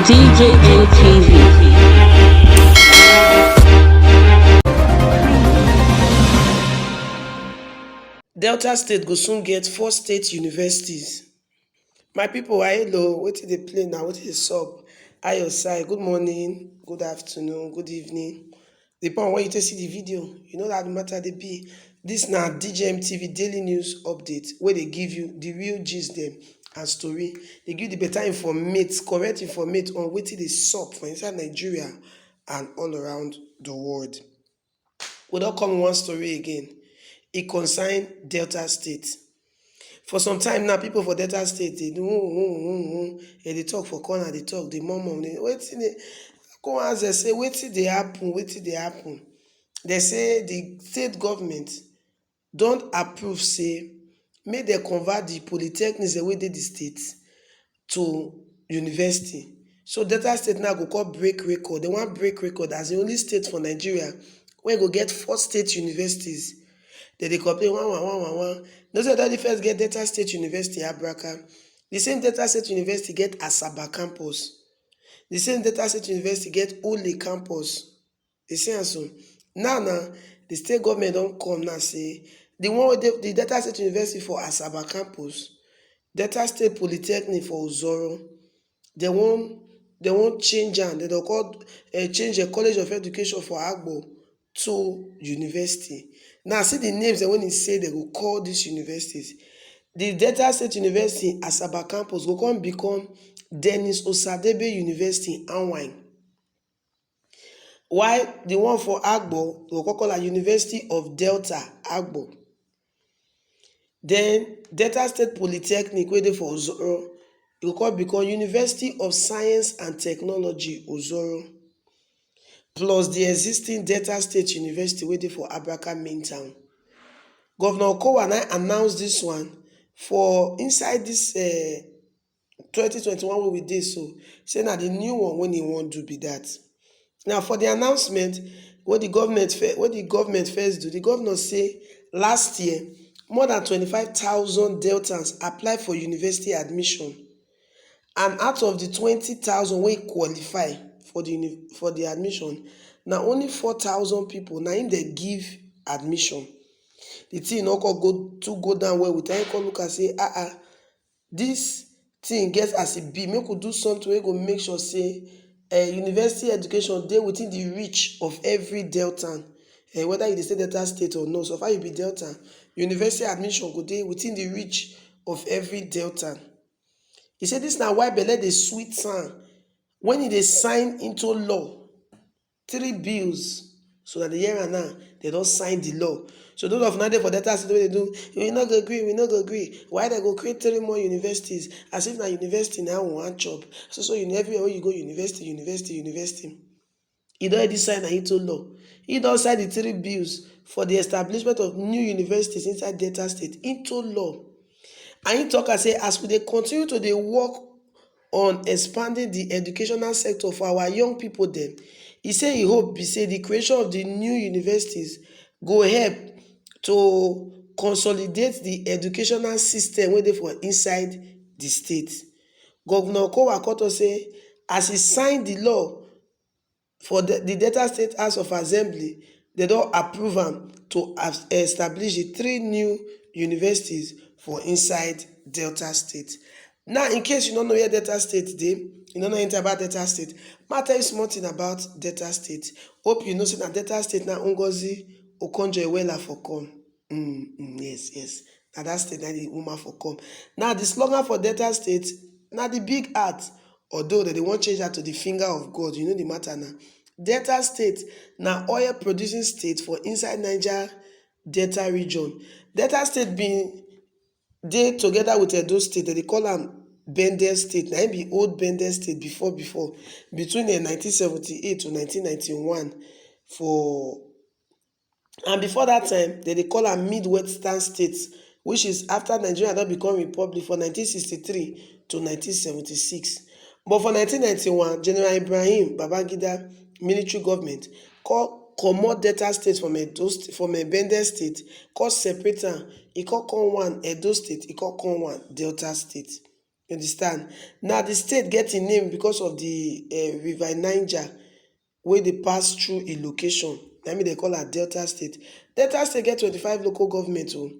DJM TV. Delta State go soon get 4 state universities. My people, hello, wetin dey play now, wetin dey sup? How your side? Good morning, good afternoon, good evening. Depend on when you take see the video, you know that the matter dey be. This na DJM TV daily news update wey dey give you the real gist dem and story. Dey give you the better informate, correct informate on wetin dey sup for inside Nigeria and all around the world. We don come one story again. E concern Delta State. For some time now, people for Delta State dey talk for corner, dey talk, dey murmur, wetin dey go ask dem say wetin dey happen, wetin dey happen. Dem say the state government don approve say make dem convert the polytechnics wey dey the state to university. So Delta State now go come break record. Dem wan break record as the only state for Nigeria wey go get 4 state universities. Dem dey complain one. No say dem first get Delta State University Abraka. The same Delta State University get Asaba campus. The same Delta State University get Ole campus. You see am so. Now the state government don come now say the one wey dey the Delta State University for Asaba campus, Delta State Polytechnic for Ozoro, dem wan change am. Dem don call change the College of Education for Agbo to university. Now see the names dem when e say dem go call these universities. The Delta State University Asaba campus go come become Dennis Osadebe University Anwine. While the one for Agbo go call am University of Delta Agbo. Then Delta State Polytechnic wey dey for Ozoro e go come become University of Science and Technology Ozoro, plus the existing Delta State University wey dey for Abraka main town. Governor Okowa now announce this one for inside this 2021 wey we dey so, say na the new one wey e wan do be that. Now for the announcement wey the government first do, the governor say last year more than 25,000 Deltans apply for university admission, and out of the 20,000 wey qualify for the admission, na only 4,000 people na im dey give admission. The thing no go down well with time. Come look and say this thing get as e be, make we do something wey go make sure say university education dey within the reach of every Deltan, whether you dey stay Delta State or not. So far you be Delta, university admission go dey within the reach of every Deltan. He say this na why belle dey sweet am when e dey sign into law 3 bills. So na the year now they don sign the law. So those of now dey for Delta State wey dey do, we no go agree. Why they go create 3 more universities as if na university now wan chop. So everywhere wey you go, university. He don already sign into law. He don sign the 3 bills for the establishment of new universities inside Delta State into law. And he talk and say as we dey continue to dey work on expanding the educational sector for our young people dem, he say he hope be say the creation of the new universities go help to consolidate the educational system wey dey for inside the state. Governor Okowa Koto say as he signed the law for the Delta State House of Assembly, they don approve am to establish the 3 new universities for inside Delta State. Now in case you no know where Delta State dey, you no know anything about Delta State, ma tell you small thing about Delta State. Hope you know say na Delta State na Ngozi Okonjo-Iweala for come. Yes. Na that state na the woman for come. Now the slogan for Delta State na the big heart, although they wan change that to the finger of God. You know the matter now. Delta State na oil producing state for inside Niger Delta region. Delta State bin dey together with Edo State. They call am Bendel State. Na im be old Bendel State before between 1978 to 1991 and before that time they call am Midwestern States, which is after Nigeria don become republic for 1963 to 1976. But for 1991, General Ibrahim Babangida military government comot Delta State from Bendel State, come separate am. E come one Edo State, e come one Delta State. You understand? Now the state get im name because of the river Niger wey dey pass through a location. Na im dey call am Delta State. Delta State get 25 local government o.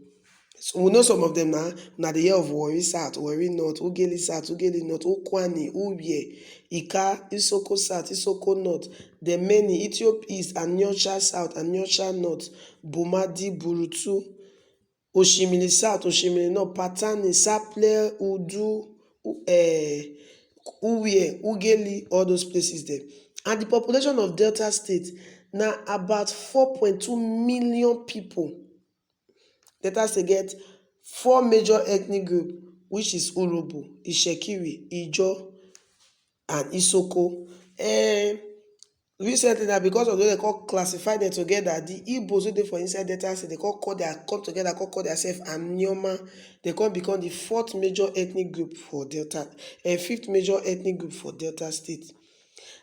So we know some of them na dey hear of Warri South, Warri North, Ughelli South, Ughelli North, Ukwani, Uwie, Ika, Isoko South, Isoko North, Demeni, Ethiop East, Anyosha South, Anyosha North, Bomadi, Burutu, Oshimili South, Oshimili North, Patani, Saple, Udu, Uwie, Ughelli, all those places there. And the population of Delta State na about 4.2 million people. Delta State get 4 major ethnic group, which is Urhobo, Itsekiri, Ijaw, and Isoko. Recently na because of the way they call classify them together, the Igbos wey dey for inside Delta State, they come together, call themselves Anioma. They come become the 4th major ethnic group for Delta, 5th major ethnic group for Delta State.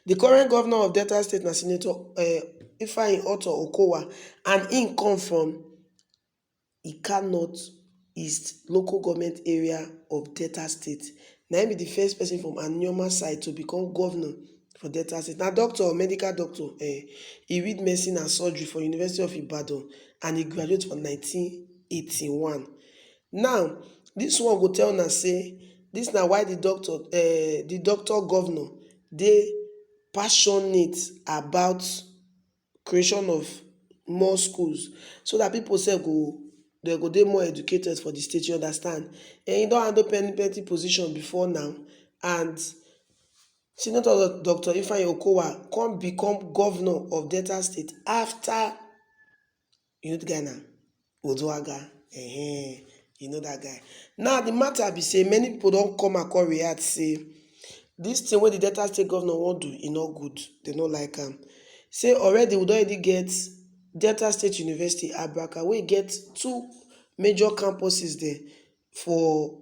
The current governor of Delta State na Senator Ifeanyi Otto Okowa, and im come from Ika North East local government area of Delta State. Na im be the first person from Anioma side to become governor for Delta State. Na doctor, medical doctor. He read medicine and surgery for University of Ibadan, and he graduate for 1981. Now, this one go tell una say this na why the doctor governor dey passionate about creation of more schools, so that people sef they go dey more educated for the state, you understand? And he don handle plenty position before now, and Senator Dr. Ifeanyi Okowa come become governor of Delta State after, you know the guy now, Oduaga. You know that guy. Now the matter be say many people don come and come react say this thing wey the Delta State governor wan do, e no good. They no like am. Say already we don already get Delta State University, Abraka, wey get 2 major campuses there for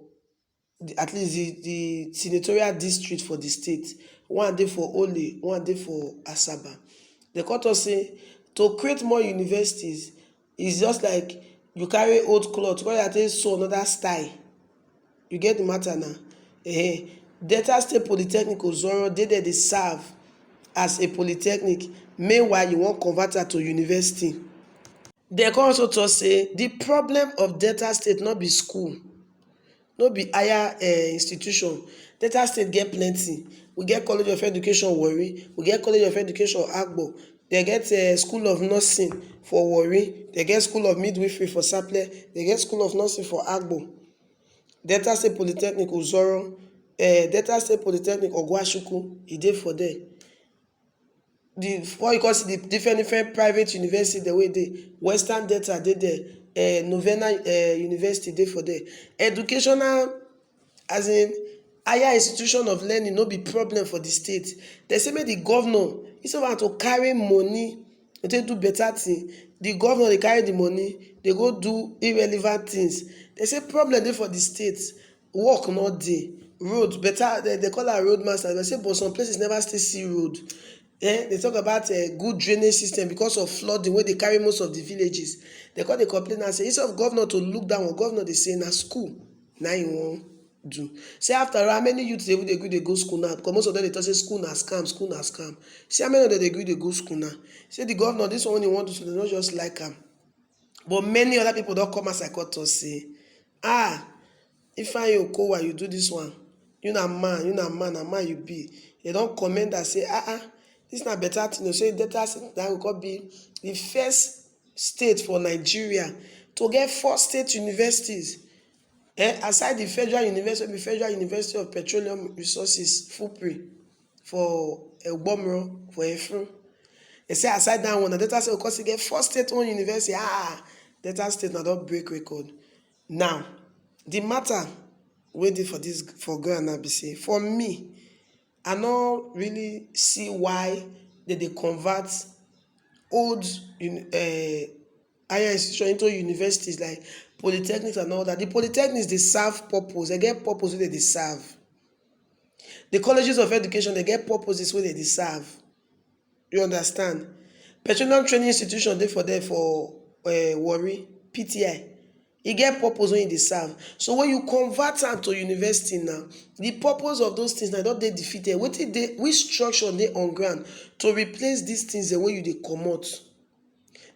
at least the senatorial district for the state. One dey for Ole, one dey for Asaba. They come talk say to create more universities is just like you carry old cloth, why you take sew another style. You get the matter now? Delta State Polytechnic Ozoro dey there dey serve as a polytechnic. Meanwhile, you wan convert her to university. They come also talk say the problem of Delta State no be school, no be higher institution. Delta State get plenty. We get College of Education Warri, we get College of Education Agbo, they get School of Nursing for Warri, they get School of Midwifery for Saple, they get School of Nursing for Agbo. Delta State Polytechnic Ozoro, Delta State Polytechnic Ogwashuku, e dey for there. What you call the different private university the way dey, Western Delta dey there, Novena University dey for there. Educational, as in higher institution of learning, no be problem for the state. They say make the governor, instead of to carry money to take do better thing, the governor dey carry the money, they go do irrelevant things. They say problem dey for the state, work no dey, road better, they call her road master. They say but some places never still see road. They talk about a good drainage system because of flooding wey dey carry most of the villages. They call the complaint and say instead of governor to look down, what governor dey say na school na im wan do. Say after how many youths dey gree dey go school now, because most of them dey talk say school na scam, school na scam. See how many of them dey gree dey go school now. Say the governor, this one wey he wan do, so they no just like am. But many other people don come outside come talk say, Ifeanyi Okowa, you do this one, you na man, na man you be. They don comment and say this na better thing. They say Delta State that will be the first state for Nigeria to get 4 state universities. Aside the Federal University, the Federal University of Petroleum Resources, FUPRI, for Egbomro, for Efru. They say aside that one, the Delta State will get 4 state-owned university. Delta State na don break record. Now, the matter wey dey for ground now be say, for me, I no really see why they convert old higher institution into universities like polytechnics and all that. The polytechnics dey serve purpose, they get purpose wey they serve. The colleges of education, they get purposes wey they serve. You understand? Petroleum training institution dey for there for Warri, PTI. e get purpose wey e dey serve. So when you convert am to university now, the purpose of those things na don dey defeated. Wetin dey, which structure dey on ground to replace these things wey you dey comot?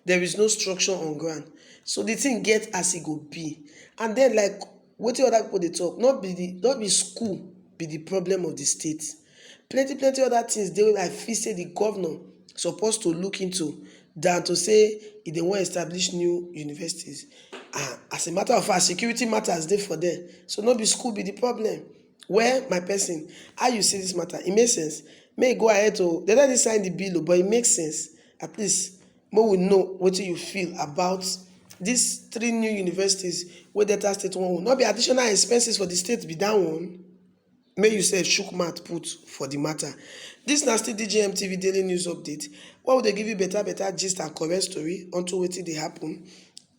There is no structure on ground. So the thing get as e go be. And then like wetin other people dey talk, not be school be the problem of the state. Plenty other things dey wey I feel say the governor suppose to look into than to say if they wan establish new universities. As a matter of fact, security matters dey for there. So no be school be the problem. Well, my person, how you see this matter? It makes sense. May you go ahead to, they already sign the bill, but it makes sense. At least more we know what you feel about these 3 new universities wey Delta State wan not be additional expenses for the state be that one. May you say shook mouth put for the matter. This na still DJM TV daily news update. Why would they give you better gist and correct story unto wetin dey happen?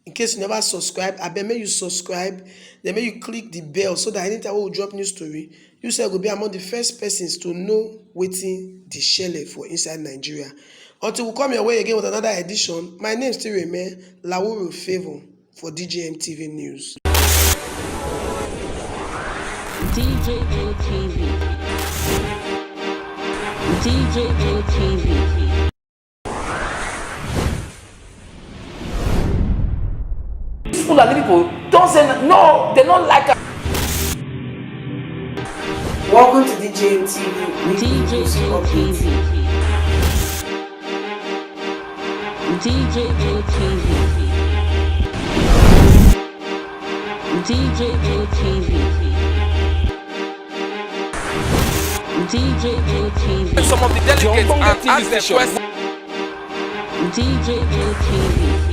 In case you never subscribe, abeg make you subscribe, then make you click the bell so that anytime we drop new story, you sef go be among the first persons to know wetin dey shele for inside Nigeria. Until we come your way again with another edition, my name still remain Lawuru Favor for DJM TV News. DJM TV. DJM TV. Fulani people don't say no, they don't like it. Welcome to DJM TV. DJM TV. DJM TV. DJM TV. DJM TV. Some of the delegates and ask their questions. DJM TV.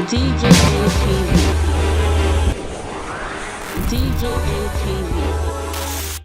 DJM TV. DJM TV.